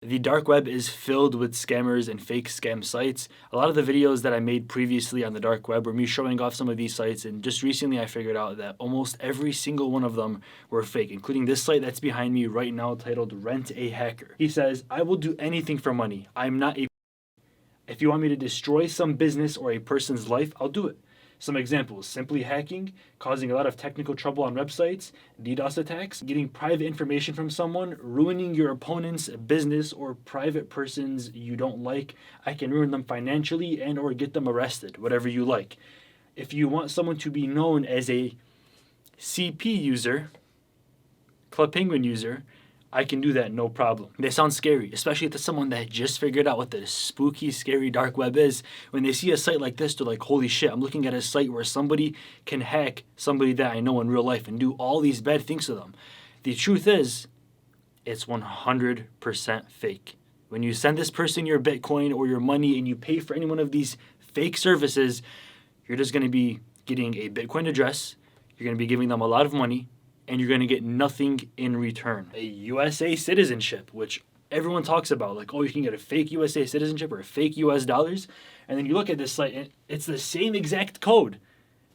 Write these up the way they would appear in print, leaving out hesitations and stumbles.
The dark web is filled with scammers and fake scam sites. A lot of the videos that I made previously on the dark web were me showing off some of these sites, and just recently I figured out that almost every single one of them were fake, including this site that's behind me right now titled Rent a Hacker. He says, "I will do anything for money. I'm not a... If you want me to destroy some business or a person's life, I'll do it." Some examples: simply hacking, causing a lot of technical trouble on websites, DDoS attacks, getting private information from someone, ruining your opponent's business or private persons you don't like. I can ruin them financially and or get them arrested, whatever you like. If you want someone to be known as a CP user, Club Penguin user, I can do that, no problem. They sound scary, especially to someone that just figured out what the spooky, scary dark web is. When they see a site like this, they're like, holy shit, I'm looking at a site where somebody can hack somebody that I know in real life and do all these bad things to them. The truth is, it's 100% fake. When you send this person your Bitcoin or your money and you pay for any one of these fake services, you're just going to be getting a Bitcoin address, you're going to be giving them a lot of money, and you're going to get nothing in return. A USA citizenship, which everyone talks about, like, oh, you can get a fake USA citizenship or a fake US dollars. And then you look at this site, and it's the same exact code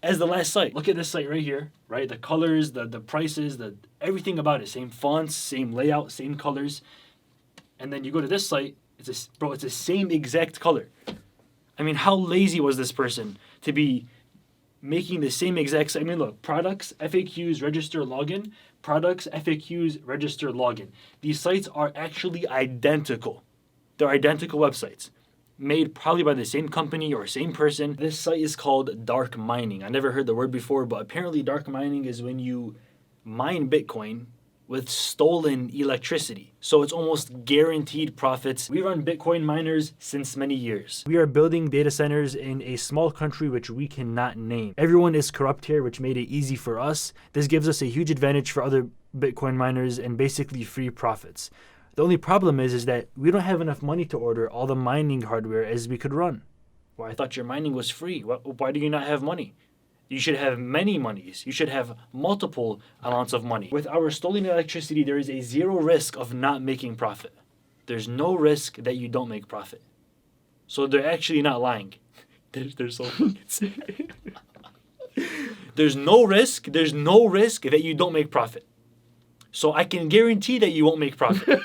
as the last site. Look at this site right here, right? The colors, the prices, everything about it. Same fonts, same layout, same colors. And then you go to this site, it's the same exact color. I mean, how lazy was this person to be making the same exact site? I mean, look, products, FAQs, register, login. Products, FAQs, register, login. These sites are actually identical. They're identical websites, made probably by the same company or same person. This site is called dark mining. I never heard the word before, but apparently dark mining is when you mine Bitcoin with stolen electricity. So it's almost guaranteed profits. We run Bitcoin miners since many years. We are building data centers in a small country which we cannot name. Everyone is corrupt here, which made it easy for us. This gives us a huge advantage for other Bitcoin miners and basically free profits. The only problem is that we don't have enough money to order all the mining hardware as we could run. Well, I thought your mining was free. Why do you not have money? You should have many monies. You should have multiple amounts of money. With our stolen electricity, there is a zero risk of not making profit. There's no risk that you don't make profit. So they're actually not lying. They're so fucking There's no risk that you don't make profit. So I can guarantee that you won't make profit.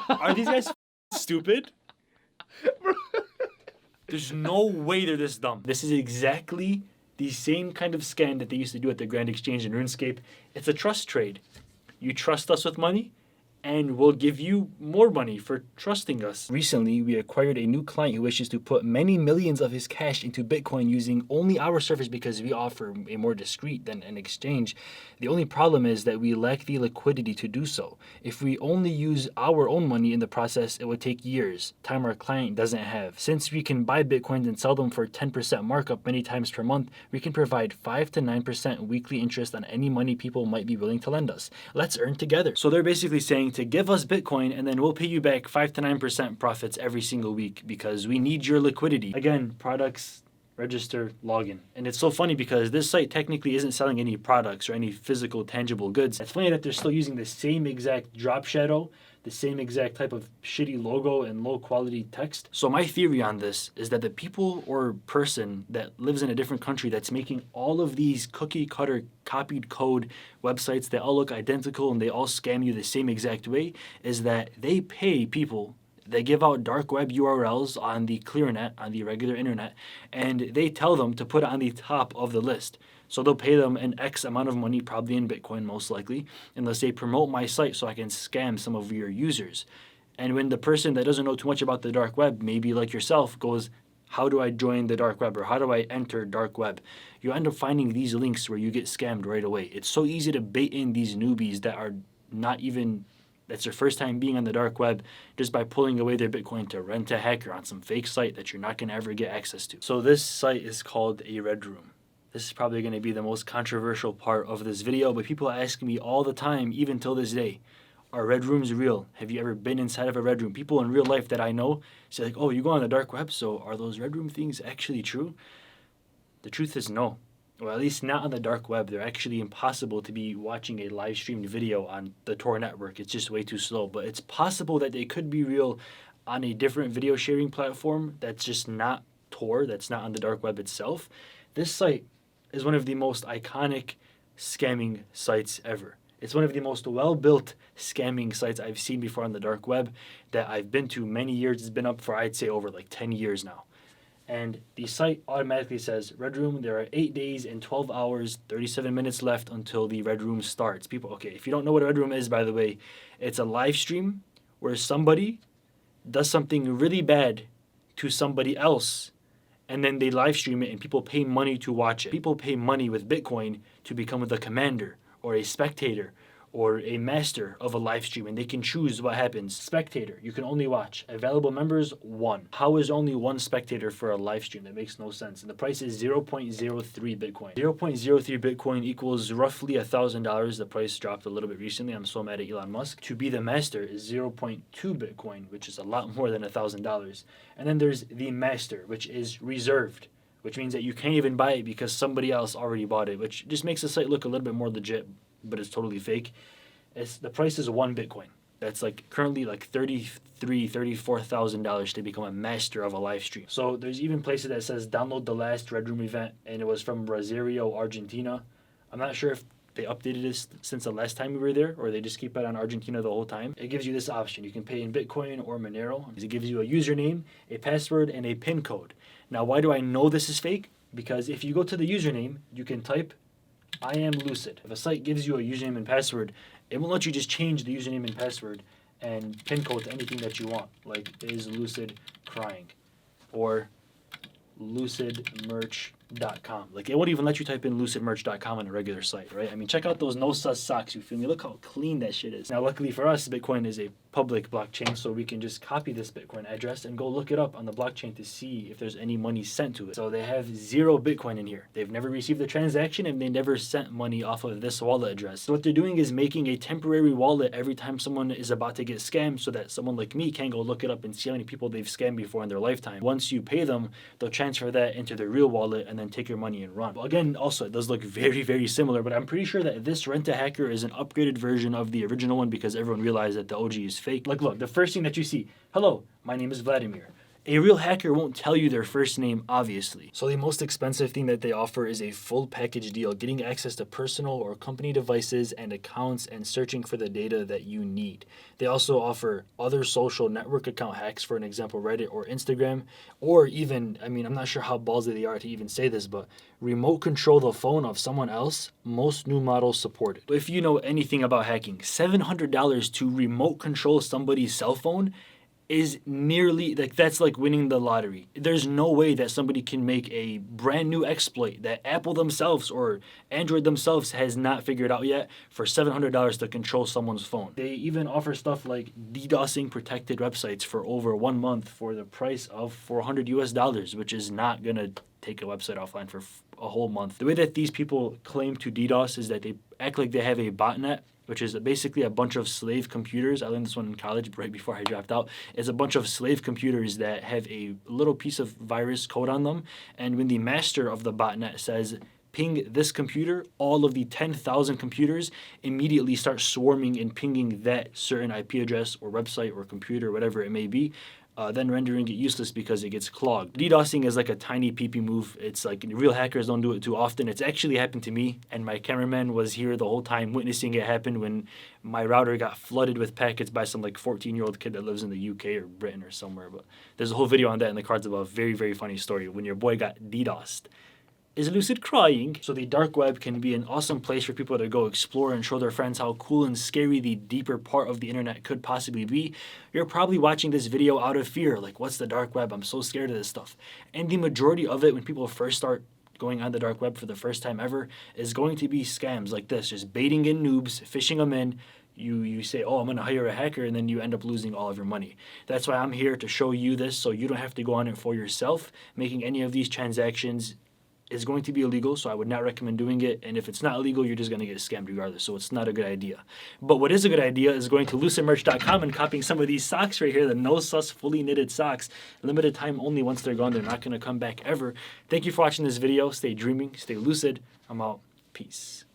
Are these guys stupid? There's no way they're this dumb. This is exactly the same kind of scam that they used to do at the Grand Exchange in RuneScape. It's a trust trade. You trust us with money, and we'll give you more money for trusting us. Recently, we acquired a new client who wishes to put many millions of his cash into Bitcoin using only our service because we offer a more discreet than an exchange. The only problem is that we lack the liquidity to do so. If we only use our own money in the process, it would take years, time our client doesn't have. Since we can buy Bitcoins and sell them for 10% markup many times per month, we can provide 5 to 9% weekly interest on any money people might be willing to lend us. Let's earn together. So they're basically saying to give us Bitcoin and then we'll pay you back 5 to 9% profits every single week because we need your liquidity. Again, products, register, login. And it's so funny because this site technically isn't selling any products or any physical tangible goods. It's funny that they're still using the same exact drop shadow, the same exact type of shitty logo and low quality text. So my theory on this is that the people or person that lives in a different country that's making all of these cookie cutter copied code websites that all look identical and they all scam you the same exact way is that they pay people. They give out dark web URLs on the clearnet, on the regular internet, and they tell them to put it on the top of the list. So they'll pay them an X amount of money, probably in Bitcoin most likely, and they'll say, promote my site so I can scam some of your users. And when the person that doesn't know too much about the dark web, maybe like yourself, goes, how do I join the dark web or how do I enter dark web? You end up finding these links where you get scammed right away. It's so easy to bait in these newbies that are not even... that's their first time being on the dark web just by pulling away their Bitcoin to rent a hacker on some fake site that you're not going to ever get access to. So this site is called a red room. This is probably going to be the most controversial part of this video, but people ask me all the time, even till this day, are red rooms real? Have you ever been inside of a red room? People in real life that I know say like, oh, you go on the dark web, so are those red room things actually true? The truth is no. Or at least not on the dark web. They're actually impossible to be watching a live streamed video on the Tor network. It's just way too slow. But it's possible that they could be real on a different video sharing platform that's just not Tor, that's not on the dark web itself. This site is one of the most iconic scamming sites ever. It's one of the most well-built scamming sites I've seen before on the dark web that I've been to many years. It's been up for, I'd say, over like 10 years now. And the site automatically says, Red Room, there are 8 days and 12 hours, 37 minutes left until the Red Room starts. People, okay, if you don't know what a Red Room is, by the way, it's a live stream where somebody does something really bad to somebody else, and then they live stream it and people pay money to watch it. People pay money with Bitcoin to become the commander or a spectator or a master of a live stream, and they can choose what happens. Spectator, you can only watch. Available members, 1. How is only 1 spectator for a live stream? That makes no sense. And the price is 0.03 Bitcoin. 0.03 Bitcoin equals roughly $1,000. The price dropped a little bit recently. I'm so mad at Elon Musk. To be the master is 0.2 Bitcoin, which is a lot more than $1,000. And then there's the master, which is reserved, which means that you can't even buy it because somebody else already bought it, which just makes the site look a little bit more legit, but it's totally fake. The price is 1 Bitcoin. That's like currently like $34,000 to become a master of a live stream. So there's even places that says download the last Red Room event, and it was from Rosario, Argentina. I'm not sure if they updated this since the last time we were there, or they just keep it on Argentina the whole time. It gives you this option. You can pay in Bitcoin or Monero. It gives you a username, a password, and a PIN code. Now, why do I know this is fake? Because if you go to the username, you can type iamLucid. If a site gives you a username and password, it won't let you just change the username and password and pin code to anything that you want, like is Lucid crying or lucidmerch.com. Like, it won't even let you type in lucidmerch.com on a regular site, right? I mean, check out those no sus socks, you feel me? Look how clean that shit is. Now, luckily for us, Bitcoin is a public blockchain, so we can just copy this Bitcoin address and go look it up on the blockchain to see if there's any money sent to it. So they have 0 Bitcoin in here. They've never received a transaction, and they never sent money off of this wallet address. So what they're doing is making a temporary wallet every time someone is about to get scammed, so that someone like me can go look it up and see how many people they've scammed before in their lifetime. Once you pay them, they'll transfer that into their real wallet and then take your money and run. Well, again, also, it does look very, very similar, but I'm pretty sure that this Rent-A-Hacker is an upgraded version of the original one because everyone realized that the OG is fake. Like, look, the first thing that you see, hello, my name is Vladimir. A real hacker won't tell you their first name, obviously. So the most expensive thing that they offer is a full package deal, getting access to personal or company devices and accounts and searching for the data that you need. They also offer other social network account hacks, for an example, Reddit or Instagram, or even, I mean, I'm not sure how ballsy they are to even say this, but remote control the phone of someone else, most new models supported. If you know anything about hacking, $700 to remote control somebody's cell phone is nearly, like, that's like winning the lottery. There's no way that somebody can make a brand new exploit that Apple themselves or Android themselves has not figured out yet for $700 to control someone's phone. They even offer stuff like DDoSing protected websites for over 1 month for the price of $400 US, which is not gonna take a website offline for a whole month. The way that these people claim to DDoS is that they act like they have a botnet, which is basically a bunch of slave computers. I learned this one in college right before I dropped out. It's a bunch of slave computers that have a little piece of virus code on them. And when the master of the botnet says, ping this computer, all of the 10,000 computers immediately start swarming and pinging that certain IP address or website or computer, whatever it may be, then rendering it useless because it gets clogged. DDoSing is like a tiny PP move. It's like real hackers don't do it too often. It's actually happened to me, and my cameraman was here the whole time witnessing it happen when my router got flooded with packets by some like 14-year-old kid that lives in the UK or Britain or somewhere. But there's a whole video on that in the cards above. Very, very funny story when your boy got DDoSed. Is Lucid crying? So the dark web can be an awesome place for people to go explore and show their friends how cool and scary the deeper part of the internet could possibly be. You're probably watching this video out of fear, like, what's the dark web? I'm so scared of this stuff. And the majority of it, when people first start going on the dark web for the first time ever, is going to be scams like this, just baiting in noobs, fishing them in. You say, oh, I'm going to hire a hacker, and then you end up losing all of your money. That's why I'm here to show you this so you don't have to go on it for yourself, making any of these transactions is going to be illegal, so I would not recommend doing it. And if it's not illegal, you're just going to get scammed regardless, so it's not a good idea. But what is a good idea is going to lucidmerch.com and copying some of these socks right here, the No Sus fully knitted socks. Limited time only. Once they're gone, they're not going to come back ever. Thank you for watching this video. Stay dreaming, stay lucid. I'm out. Peace.